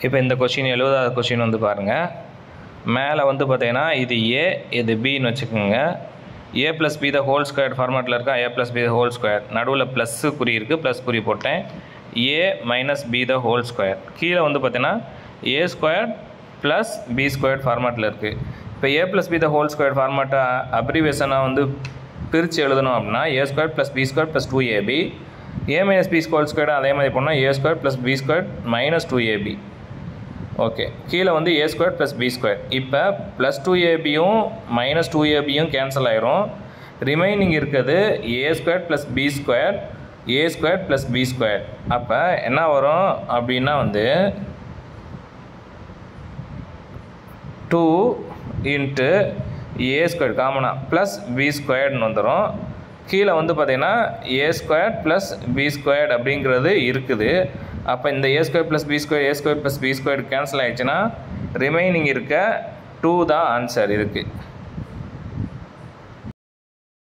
இப்போ இந்த question 70வது question வந்து பாருங்கள். மேலே வந்து பார்த்தீங்கன்னா இது ஏ இது பின்னு வச்சுக்கோங்க. A plus B the whole square ஃபார்மேட்டில் இருக்கா. A plus B the whole square நடுவில் ப்ளஸ்ஸு குறி இருக்குது, ப்ளஸ் குறி போட்டேன். A minus B the whole square கீழே வந்து பார்த்தீங்கன்னா A square plus B square ஃபார்மேட்டில் இருக்குது. இப்போ A plus B the whole square ஃபார்மேட்டை அப்ரிவேஷனாக வந்து பிரித்து எழுதணும் அப்படின்னா A square plus B square plus 2ab, A minus B whole square அதே மாதிரி போனால் ஏ square plus B square minus 2ab. Okay, கீழே வந்து A square plus B square. இப்போ ப்ளஸ் 2abயும் மைனஸ் 2abயும் கேன்சல் ஆயிரும். ரிமைனிங் இருக்கிறது A square plus B square, A square plus B square. அப்போ என்ன வரும் அப்படின்னா வந்து 2 இன்ட்டு ஏ ஸ்கொயர் காமனாக ப்ளஸ் பி ஸ்கொயர்னு வந்துடும். கீழே வந்து பார்த்திங்கன்னா A square plus B square அப்படிங்கிறது இருக்குது. அப்போ இந்த A square plus B square A square plus B square cancel ஆகிடுச்சுன்னா ரிமைனிங் இருக்க 2 தான் ஆன்சர் இருக்குது.